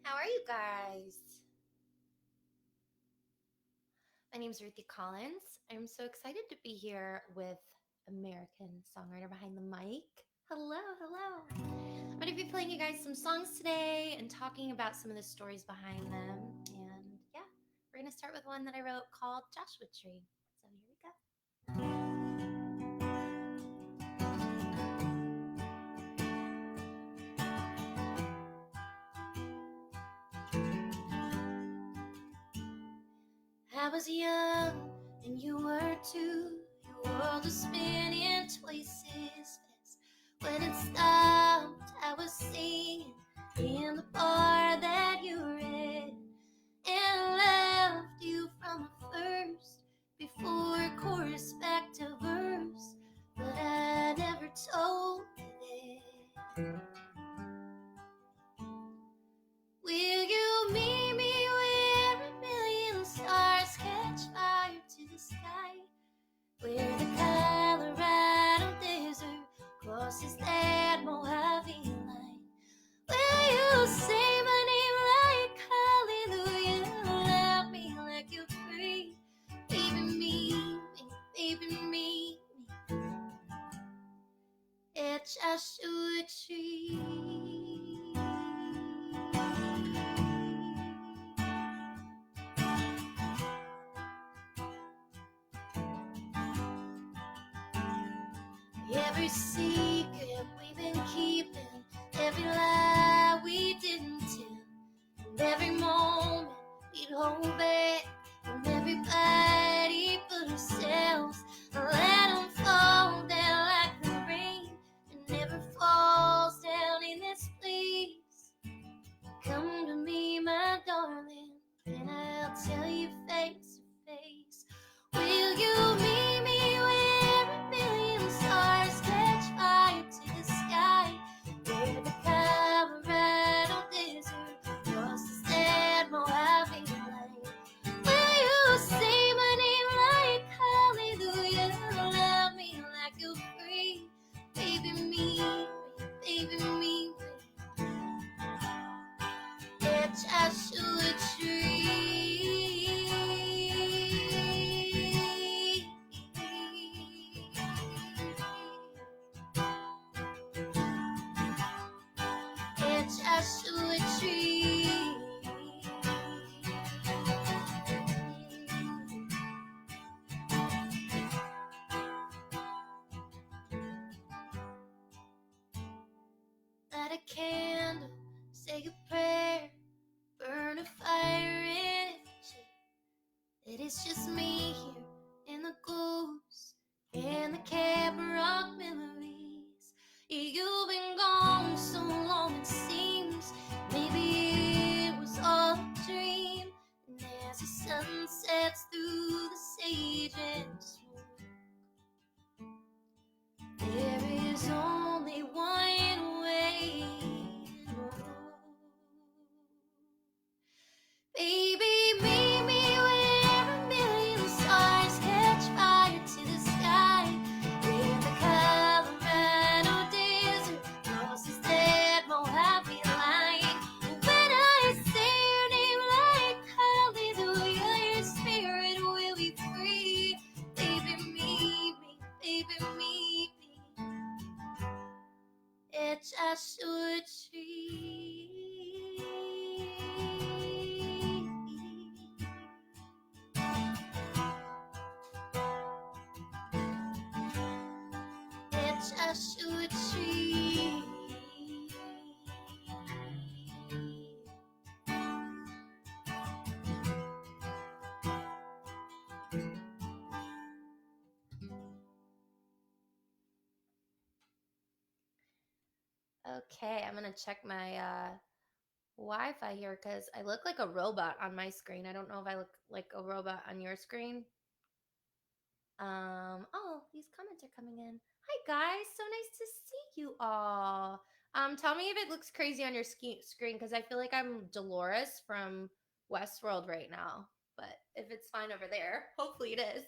How are you guys? My name is Ruthie Collins. I'm so excited to be here with American songwriter behind the mic. Hello, hello. I'm going to be playing you guys some songs today and talking about some of the stories behind them. And yeah, we're going to start with one that I wrote called Joshua Tree. So here we go. I was young and you were too. Your world was spinning twice as fast. When it stopped, I was singing in the bar that you were in, and left you from a first before chorus back to verse. But I never told you that. Will you meet me where a million stars catch fire to the sky? Where the Colorado desert crosses that Mojave line? Will you say my name like hallelujah? Love me like you're free. Baby, me, baby, me. At Joshua Tree. Every secret we've been keeping, every lie we didn't tell, and every moment we'd hold back from everybody but ourselves. Let them fall down like the rain, and never falls down in this place. Come to me, my darling, and I'll tell you face to face. Will you meet me where a million stars catch fire to the sky? Where the Colorado desert crosses that Mojave line? Will you say my name like hallelujah? Love me like you're free. Baby, me, baby, me. At Joshua Tree. At Joshua Tree. Light a candle, say a prayer, burn a fire in it. It is just me here and the ghosts and the Cab Rock memories. You've been gone so long it seems. Maybe it was all a dream. And as the sun sets through the sage and smoke, there is only one way. Baby, meet me where a million stars catch fire to the sky. Where the Colorado desert crosses that Mojave line. When I say your name like hallelujah, your spirit will be free. Baby, meet me, baby, meet me at Joshua Tree. At Joshua Tree. Okay, I'm gonna check my Wi-Fi here because I look like a robot on my screen. I don't know if I look like a robot on your screen. Oh, these comments are coming in. Hi guys, so nice to see you all. Tell me if it looks crazy on your screen because I feel like I'm Dolores from Westworld right now. But if it's fine over there, hopefully it is.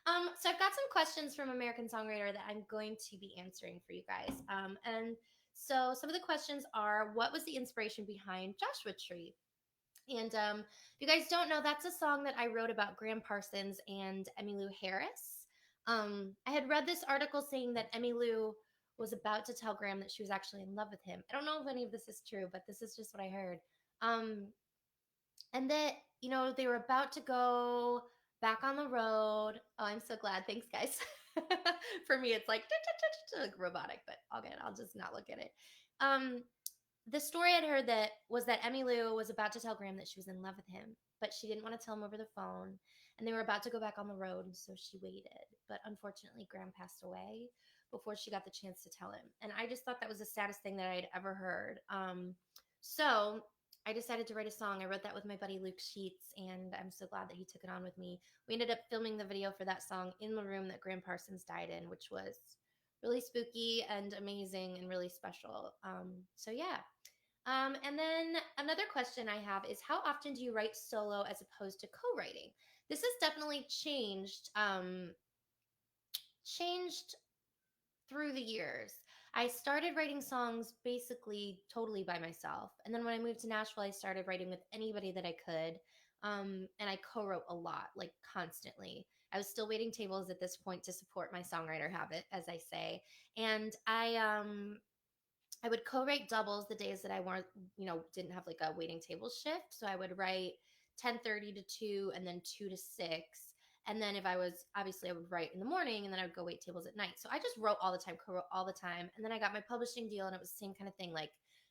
So I've got some questions from American Songwriter that I'm going to be answering for you guys. And so some of the questions are, what was the inspiration behind Joshua Tree? And if you guys don't know, that's a song that I wrote about Graham Parsons and Emmylou Harris. I had read this article saying that Emmylou was about to tell Graham that she was actually in love with him. I don't know if any of this is true, but this is just what I heard. And that, they were about to go back on the road. Oh, I'm so glad. Thanks, guys. For me, it's like robotic, but I'll just not look at it. The story I'd heard that was that Emmylou was about to tell Graham that she was in love with him, but she didn't want to tell him over the phone, and they were about to go back on the road, and so she waited. But unfortunately, Graham passed away before she got the chance to tell him, and I just thought that was the saddest thing that I'd ever heard. So I decided to write a song. I wrote that with my buddy Luke Sheets, and I'm so glad that he took it on with me. We ended up filming the video for that song in the room that Graham Parsons died in, which was really spooky and amazing and really special. So yeah. And then another question I have is, how often do you write solo as opposed to co-writing? This has definitely changed through the years. I started writing songs basically totally by myself. And then when I moved to Nashville, I started writing with anybody that I could. And I co-wrote a lot, like constantly. I was still waiting tables at this point to support my songwriter habit, as I say. And I would co-write doubles the days that I weren't, didn't have like a waiting table shift. So I would write 10:30 to 2 and then 2 to 6. And then if I was, obviously I would write in the morning and then I would go wait tables at night. So I just wrote all the time, co-wrote all the time. And then I got my publishing deal and it was the same kind of thing, like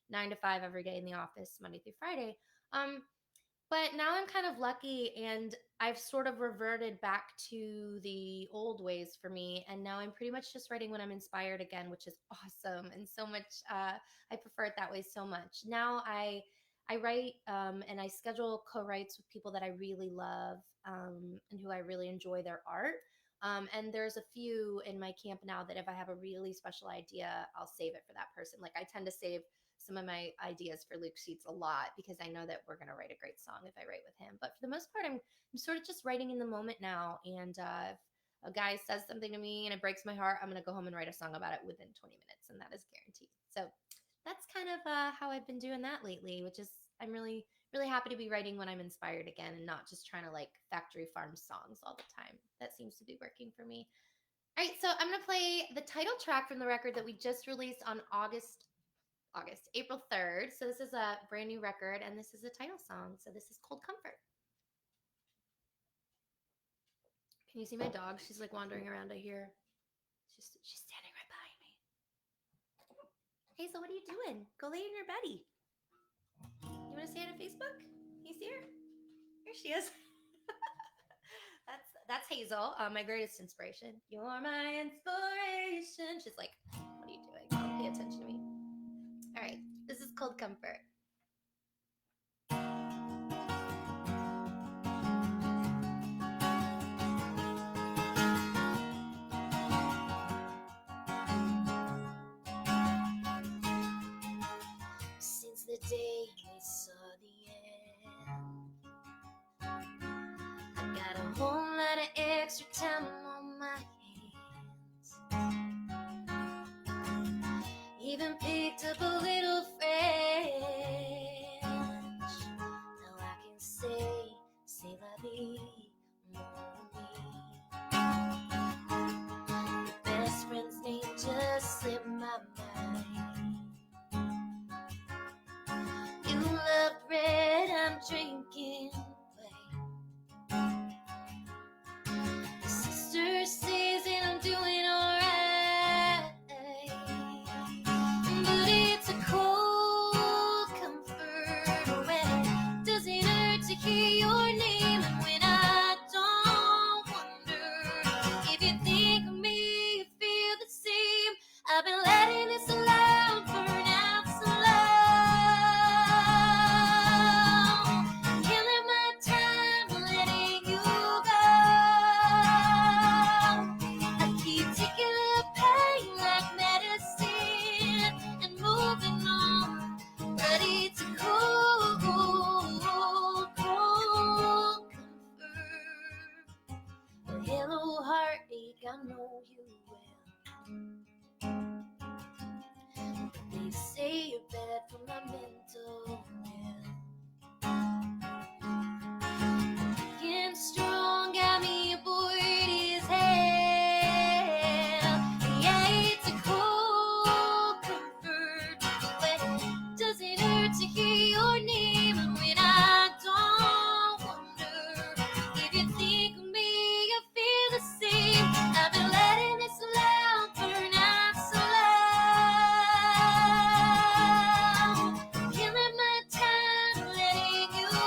9 to 5 every day in the office, Monday through Friday. But now I'm kind of lucky and I've sort of reverted back to the old ways for me. And now I'm pretty much just writing when I'm inspired again, which is awesome. And so much, I prefer it that way so much. Now I write and I schedule co-writes with people that I really love and who I really enjoy their art. And there's a few in my camp now that if I have a really special idea, I'll save it for that person. Like I tend to save some of my ideas for Luke Sheets a lot because I know that we're going to write a great song if I write with him. But for the most part, I'm sort of just writing in the moment now. And if a guy says something to me and it breaks my heart, I'm going to go home and write a song about it within 20 minutes. And that is guaranteed. So that's kind of how I've been doing that lately, which is I'm really, really happy to be writing when I'm inspired again and not just trying to like factory farm songs all the time. That seems to be working for me. All right, so I'm going to play the title track from the record that we just released on April 3rd. So this is a brand new record and this is a title song. So this is Cold Comfort. Can you see my dog? She's like wandering around. I hear she's standing right behind me. Hazel, what are you doing? Go lay in your beddy. You want to say hi to Facebook? Can you see her? Here she is. That's Hazel, my greatest inspiration. You're my inspiration. She's like, what are you doing? Don't pay attention to me. All right, this is Cold Comfort. Since the day we saw the end, I got a whole lot of extra time on my hands. Even picked up a little friend I know you will. They say you're bad for my mental health. Getting strong got me aboard his hell. Yeah, it's a cold comfort when it doesn't hurt to hear your name, and when I don't wonder if you think of me, you feel the same. I've been letting this loud burn out so loud, killing my time, letting you go.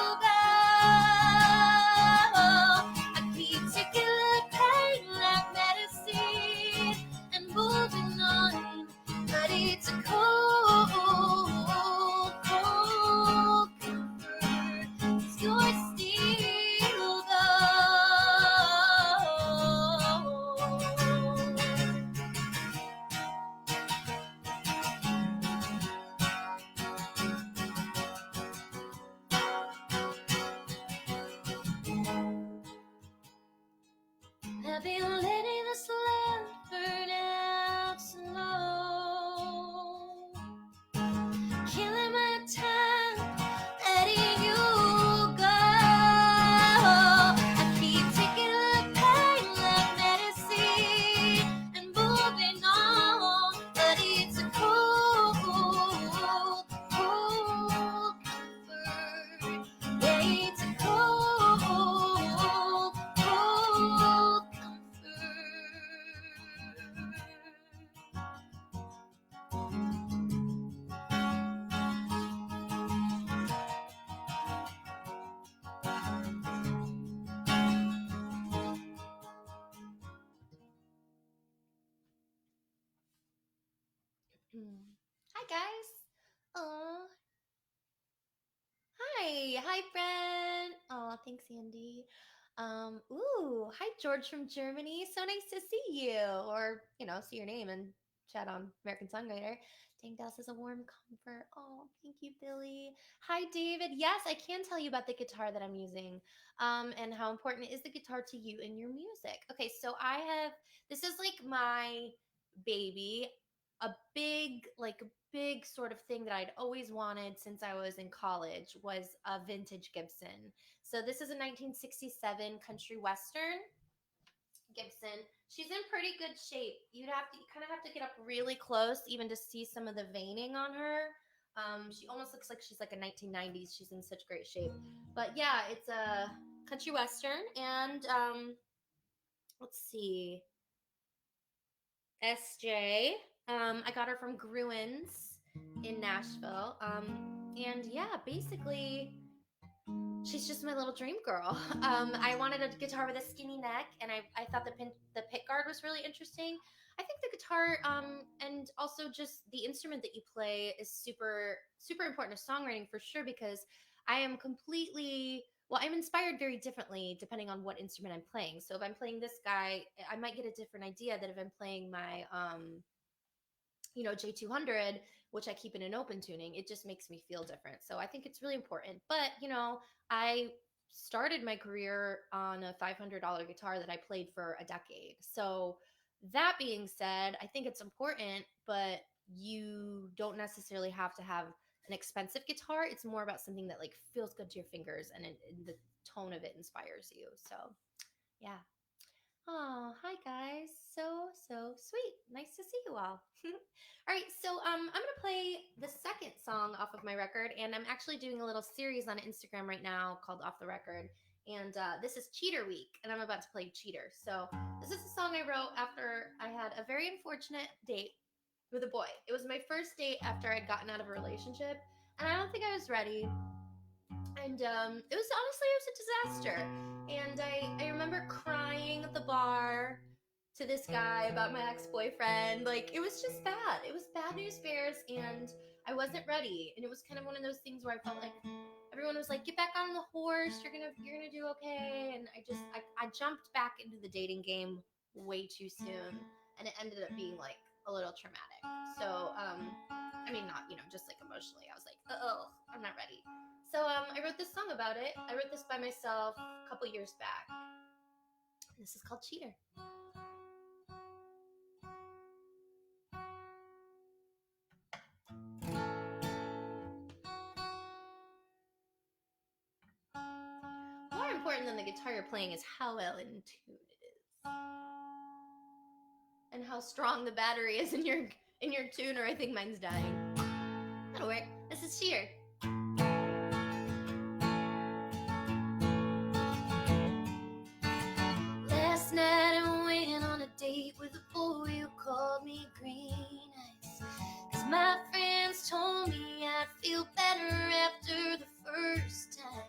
I keep taking the pain like medicine and moving on, but it's a cold, cold comfort, 'cause you're still I've been letting this lamp burn out slow, killing my time, letting you go. I keep taking the pain like medicine and moving on, but it's a cold, cold comfort. Yeah, it's a cold, cold comfort. Hi guys. Oh, hi friend. Oh, thanks Andy. Hi George from Germany. So nice to see you, or see your name and chat on American Songwriter. Dang, Dallas is a warm comfort. Oh, thank you, Billy. Hi David. Yes, I can tell you about the guitar that I'm using, and how important is the guitar to you in your music. Okay, so this is like my baby, a big sort of thing that I'd always wanted since I was in college was a vintage Gibson. So this is a 1967 country western Gibson. She's in pretty good shape. You kind of have to get up really close even to see some of the veining on her. She almost looks like she's like a 1990s. She's in such great shape. But yeah, it's a country western, and let's see, SJ. I got her from Gruen's in Nashville. And yeah, basically, she's just my little dream girl. I wanted a guitar with a skinny neck, and I thought the pick guard was really interesting. I think the guitar, and also just the instrument that you play is super super important to songwriting for sure, because I am completely, well, I'm inspired very differently depending on what instrument I'm playing. So if I'm playing this guy, I might get a different idea than if I'm playing my J200, which I keep in an open tuning. It just makes me feel different. So I think it's really important. But, I started my career on a $500 guitar that I played for a decade. So that being said, I think it's important, but you don't necessarily have to have an expensive guitar. It's more about something that like feels good to your fingers, and the tone of it inspires you. So yeah. Oh, hi guys. So sweet. Nice to see you all. All right, so I'm gonna play the second song off of my record, and I'm actually doing a little series on Instagram right now called Off the Record, and this is Cheater Week, and I'm about to play Cheater. So this is a song I wrote after I had a very unfortunate date with a boy. It was my first date after I'd gotten out of a relationship, and I don't think I was ready. And it was a disaster. And I remember crying at the bar to this guy about my ex-boyfriend. Like, it was just bad. It was bad news bears, and I wasn't ready. And it was kind of one of those things where I felt like everyone was like, get back on the horse, you're gonna do okay. And I jumped back into the dating game way too soon, and it ended up being like a little traumatic. So I mean, not, just like emotionally, I was like, oh, I'm not ready. So I wrote this song about it. I wrote this by myself a couple years back. This is called Cheater. important than the guitar you're playing is how well in tune it is. And how strong the battery is in your tuner. I think mine's dying. That'll work. This is Cheer. Last night I went on a date with a boy who called me green eyes. 'Cause my friends told me I'd feel better after the first time.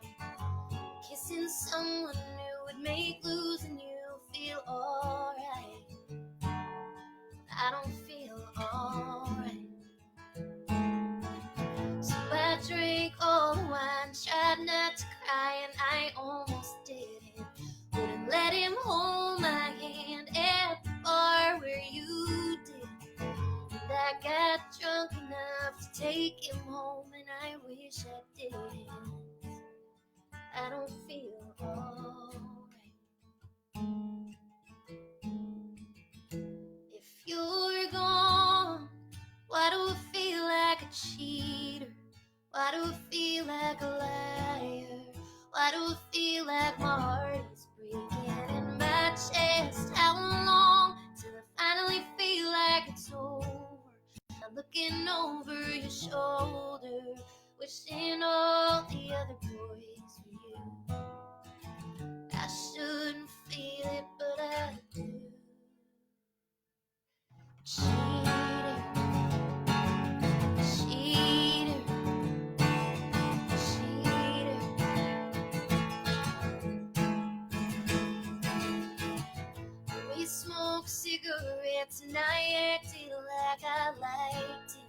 Kissing someone new would make losing you feel alright. I don't feel alright. So I drank all the wine, tried not to cry, and I almost didn't. Wouldn't let him hold my hand at the bar where you did. And I got drunk enough to take him home, and I wish I didn't. I don't feel alright. If you're gone, why do I feel like a cheater? Why do I feel like a liar? Why do I feel like my heart is breaking in my chest? How long till I finally feel like it's over? I'm looking over your shoulder, wishing all the other boys were you. I shouldn't feel it, but I do. Cheater, cheater, cheater. We smoked cigarettes and I acted like I liked it.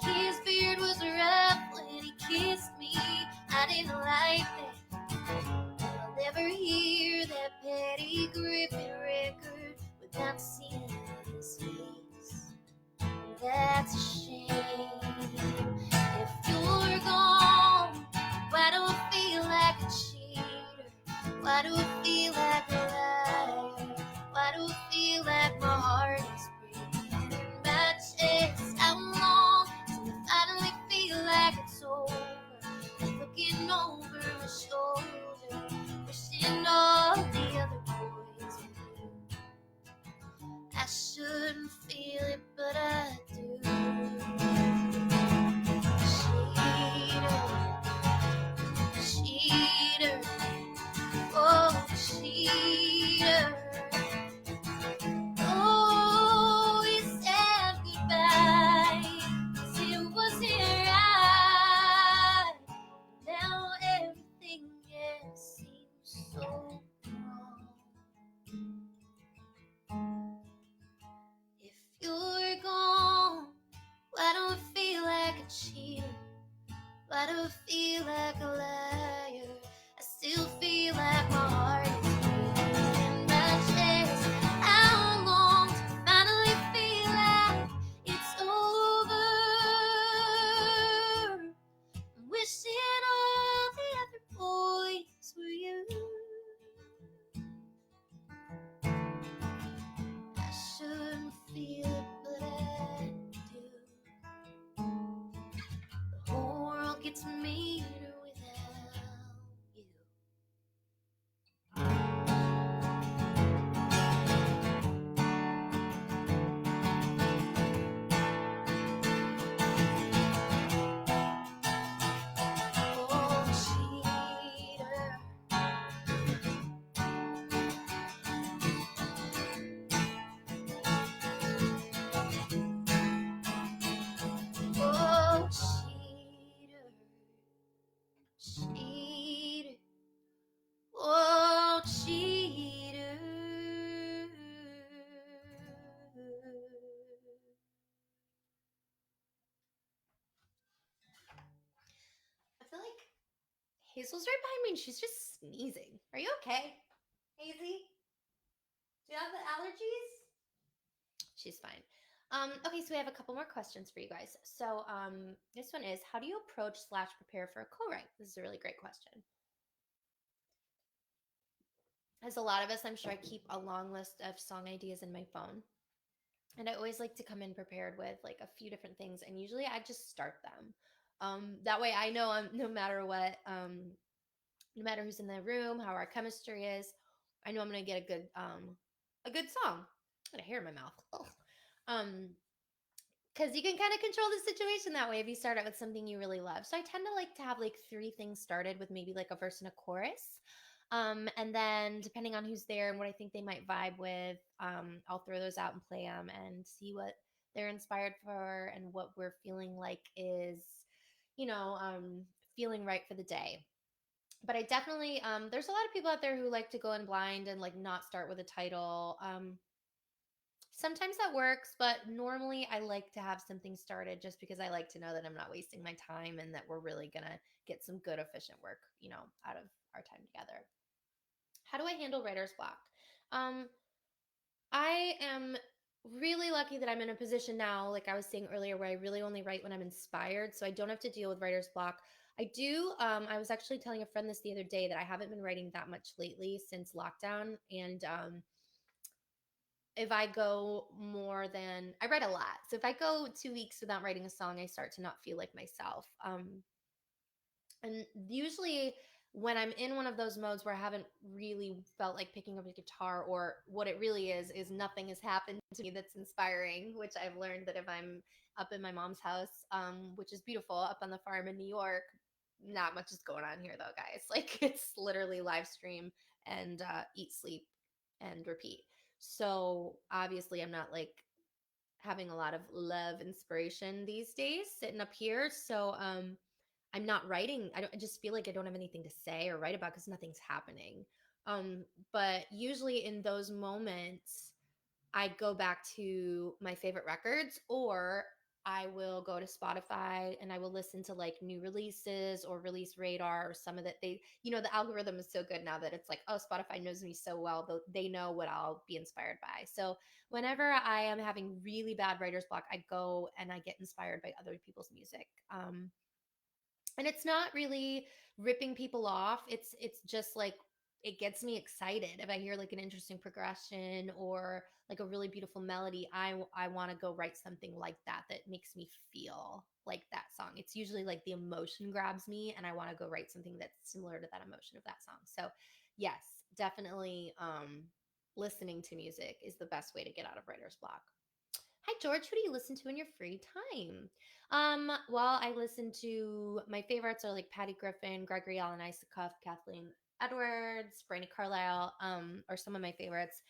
And his beard was rough when he kissed me. I didn't like that. I'll never hear that Patty Griffin record without seeing his face. That's a shame. If you're gone, why do I feel like a cheater? Why do I feel like a liar? Why do I feel like my heart is breaking in my chest? How long till I finally feel like it's over? I'm looking over my shoulder, wishing all the other boys were you. I shouldn't feel it, but I do. Cheater, cheater, oh cheater. Oh, we said goodbye, 'cause it wasn't right. Now everything else seems so wrong. If you're gone, why do I feel like a cheater? Why do I feel like a liar? I still feel like my heart is beating in my chest. How long till I finally feel like it's over? I'm wishing all the other boys were you. I shouldn't feel it, but I do. The whole world gets meaner without you. Oh, cheater. Oh, cheater. Cheater. Oh, cheater. I feel like Hazel's right behind me and she's just sneezing. Are you okay, Hazy? Do you have the allergies? She's fine. Okay, so we have a couple more questions for you guys. So this one is, how do you approach / prepare for a co-write? This is a really great question. As a lot of us, I'm sure I keep a long list of song ideas in my phone. And I always like to come in prepared with like a few different things. And usually I just start them. That way I know no matter what, no matter who's in the room, how our chemistry is, I know I'm gonna get a good song. I got a hair in my mouth. Ugh. Um, because you can kind of control the situation that way if you start out with something you really love. So I tend to like to have like three things started with maybe like a verse and a chorus. And then depending on who's there and what I think they might vibe with, I'll throw those out and play them and see what they're inspired for and what we're feeling like is, you know, feeling right for the day. But I definitely, there's a lot of people out there who like to go in blind and like not start with a title. Sometimes that works, but normally I like to have something started just because I like to know that I'm not wasting my time and that we're really going to get some good, efficient work, out of our time together. How do I handle writer's block? Um, I am really lucky that I'm in a position now, like I was saying earlier, where I really only write when I'm inspired. So I don't have to deal with writer's block. I do. I was actually telling a friend this the other day that I haven't been writing that much lately since lockdown. And if I go more than, I write a lot. So if I go 2 weeks without writing a song, I start to not feel like myself. And usually when I'm in one of those modes where I haven't really felt like picking up a guitar, or what it really is nothing has happened to me that's inspiring, which I've learned that if I'm up in my mom's house, which is beautiful, up on the farm in New York, not much is going on here though, guys. Like it's literally live stream and eat, sleep, and repeat. So obviously I'm not like having a lot of love inspiration these days sitting up here. So I'm not writing. I just feel like I don't have anything to say or write about because nothing's happening. Um, but usually in those moments, I go back to my favorite records, or I will go to Spotify and I will listen to like new releases or release radar or some of that. The algorithm is so good now that it's like, oh, Spotify knows me so well, they know what I'll be inspired by. So whenever I am having really bad writer's block, I go and I get inspired by other people's music. And it's not really ripping people off. It's just like it gets me excited if I hear like an interesting progression or like a really beautiful melody. I want to go write something like that makes me feel like that song. It's usually like the emotion grabs me and I want to go write something that's similar to that emotion of that song. So yes, definitely listening to music is the best way to get out of writer's block. Hi, George. Who do you listen to in your free time? Well, I listen to my favorites are like Patty Griffin, Gregory Alan Isakov, Kathleen Edwards, Brandy Carlisle, are some of my favorites.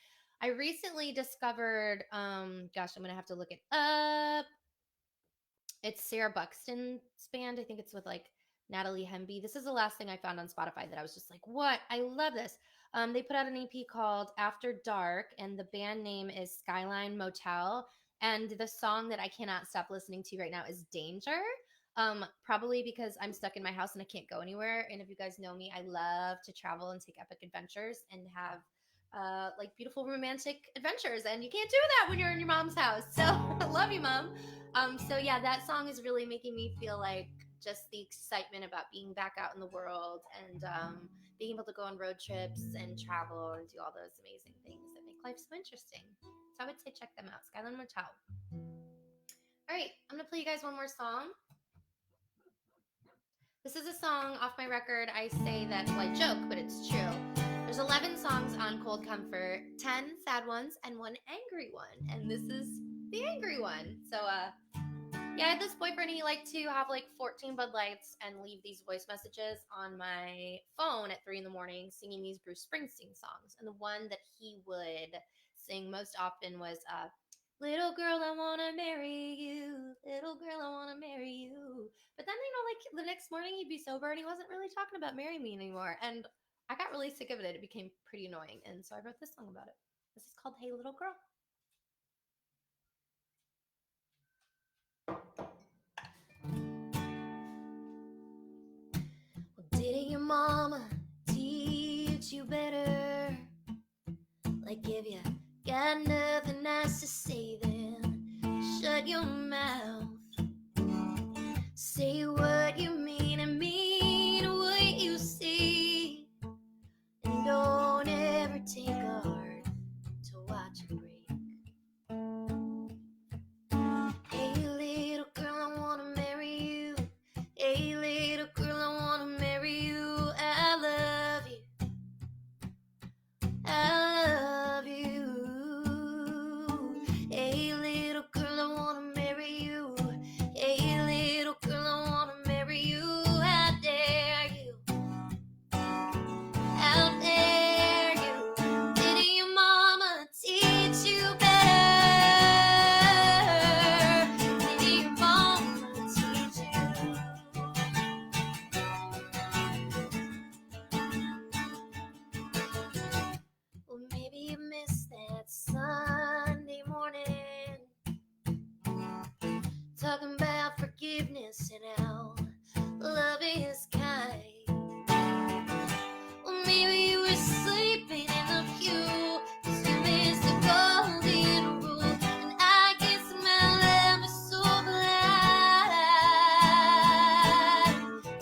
I recently discovered, gosh, I'm gonna have to look it up. It's Sarah Buxton's band. I think it's with like Natalie Hemby. This is the last thing I found on Spotify that I was just like, what? I love this. They put out an EP called After Dark, and the band name is Skyline Motel. And the song that I cannot stop listening to right now is Danger. Probably because I'm stuck in my house and I can't go anywhere. And if you guys know me, I love to travel and take epic adventures and have like beautiful romantic adventures. And you can't do that when you're in your mom's house. So I love you, mom. So yeah, that song is really making me feel like just the excitement about being back out in the world and being able to go on road trips and travel and do all those amazing things that make life so interesting. So I would say check them out, Skyline Motel. All right, I'm gonna play you guys one more song. This is a song off my record. I say that, well, I joke, but it's true. There's 11 songs on Cold Comfort, 10 sad ones, and one angry one. And this is the angry one. So, yeah, I had this boyfriend. He liked to have like 14 Bud Lights and leave these voice messages on my phone at 3 a.m, singing these Bruce Springsteen songs. And the one that he would sing most often was "Little girl, I wanna marry you. Little girl, I wanna marry you." But then, like the next morning, he'd be sober and he wasn't really talking about marrying me anymore. And I got really sick of it. It became pretty annoying. And so I wrote this song about it. This is called "Hey Little Girl." Well, didn't your mama teach you better? Like if you got nothing nice to say, then shut your mouth. Say what you mean and mean what you see. And don't ever take a heart to watch it break. Hey little girl, I wanna marry you. Hey little girl, I wanna marry you. I love talking about forgiveness and how love is kind. Well, maybe you were sleeping in the pew 'cause you missed the golden rule. And I guess my love is so blind.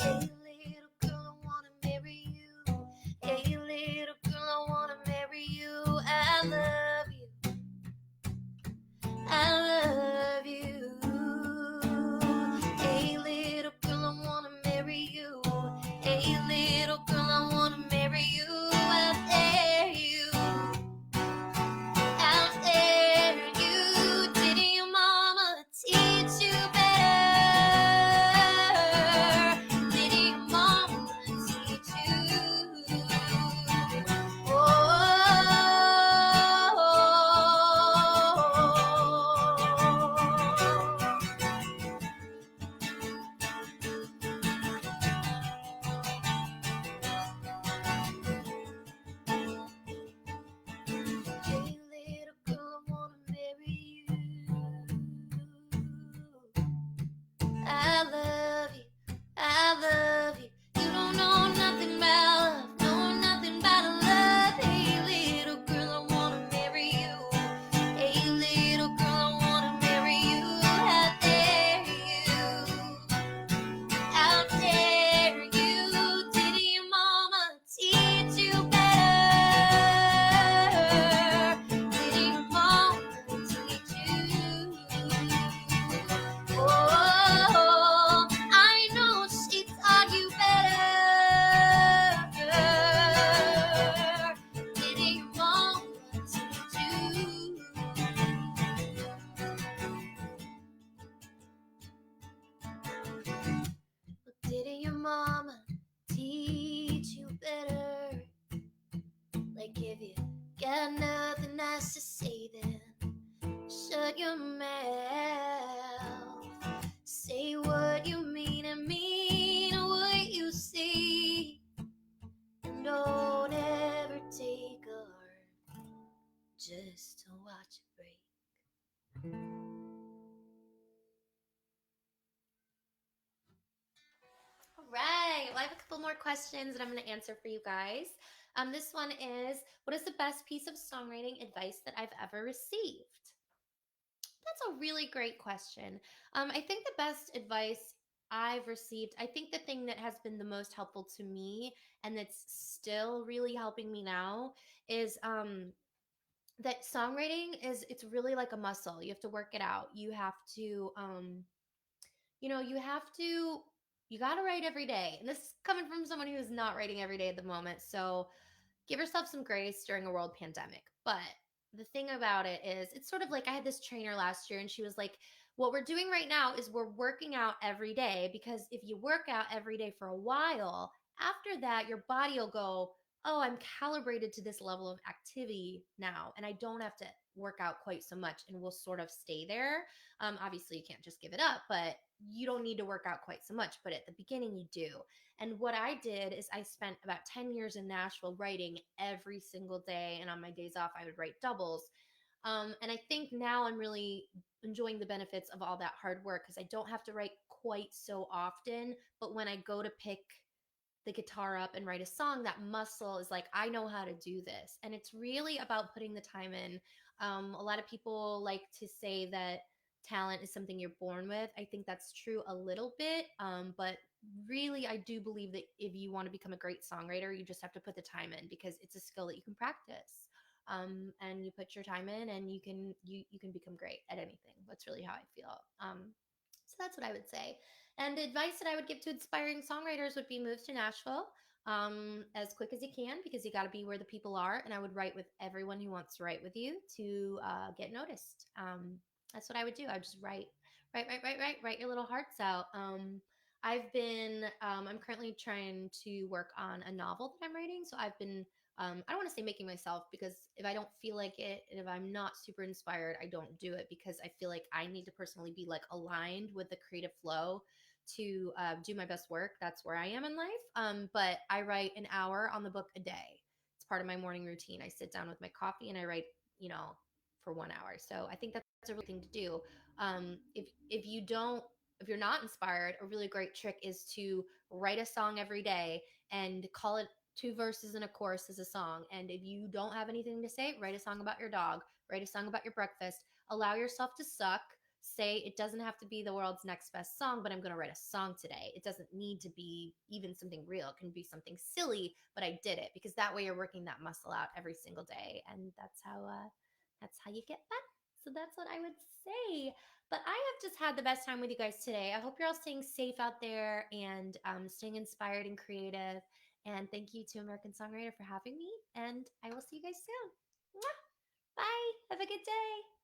Hey, little girl, I wanna marry you. Hey, little girl, I wanna marry you. I love you. I love you. Hey, little girl, I wanna marry you. Hey, little girl, I wanna marry you. I'll dare you. I'll dare you. Didn't your mama teach you better? Didn't your mama teach you? Hey, little girl, I wanna marry you. I love you. I love you. You don't know nothing about love, know nothing about love. Hey, little girl, I wanna marry you. Hey, little girl, I wanna marry you. How dare you? How dare you? Didn't your mama teach you better? Didn't your mama teach you? Oh, I know she taught you better. Didn't your mama teach you? Didn't your mama teach you better? Like if you got nothing nice to say, then shut your mouth. Say what you mean and mean what you say. And don't ever take a heart just to watch it break. All right. Well, I have a couple more questions that I'm going to answer for you guys. This one is, what is the best piece of songwriting advice that I've ever received? That's a really great question. I think the best advice I've received, I think the thing that has been the most helpful to me and that's still really helping me now is that songwriting is it's really like a muscle. You have to work it out. You have to you have to you got to write every day. And this is coming from someone who is not writing every day at the moment. So give yourself some grace during a world pandemic. But the thing about it is, it's sort of like I had this trainer last year, and she was like, what we're doing right now is we're working out every day because if you work out every day for a while, after that, your body will go, oh, I'm calibrated to this level of activity now, and I don't have to work out quite so much, and we'll sort of stay there. Obviously, you can't just give it up, but you don't need to work out quite so much. But at the beginning, you do. And what I did is I spent about 10 years in Nashville writing every single day. And on my days off, I would write doubles. And I think now I'm really enjoying the benefits of all that hard work because I don't have to write quite so often. But when I go to pick the guitar up and write a song, that muscle is like, I know how to do this. And it's really about putting the time in. A lot of people like to say that talent is something you're born with. I think that's true a little bit. But really, I do believe that if you want to become a great songwriter, you just have to put the time in because it's a skill that you can practice. And you put your time in and you can become great at anything. That's really how I feel. So that's what I would say. And the advice that I would give to aspiring songwriters would be move to Nashville as quick as you can because you got to be where the people are. And I would write with everyone who wants to write with you to get noticed. That's what I would do. I would just write your little hearts out. I'm currently trying to work on a novel that I'm writing. So I've been I don't want to say making myself because if I don't feel like it and if I'm not super inspired, I don't do it because I feel like I need to personally be like aligned with the creative flow to do my best work. That's where I am in life. But I write an hour on the book a day. It's part of my morning routine. I sit down with my coffee and I write, for 1 hour. So I think that's a really thing to do. If you don't, if you're not inspired, a really great trick is to write a song every day and call it two verses and a chorus as a song. And if you don't have anything to say, write a song about your dog, write a song about your breakfast. Allow yourself to suck. Say it doesn't have to be the world's next best song, but I'm going to write a song today. It doesn't need to be even something real. It can be something silly, but I did it, because that way you're working that muscle out every single day, and that's how you get better. So that's what I would say. But I have just had the best time with you guys today. I hope you're all staying safe out there and staying inspired and creative. And thank you to American Songwriter for having me. And I will see you guys soon. Mwah! Bye. Have a good day.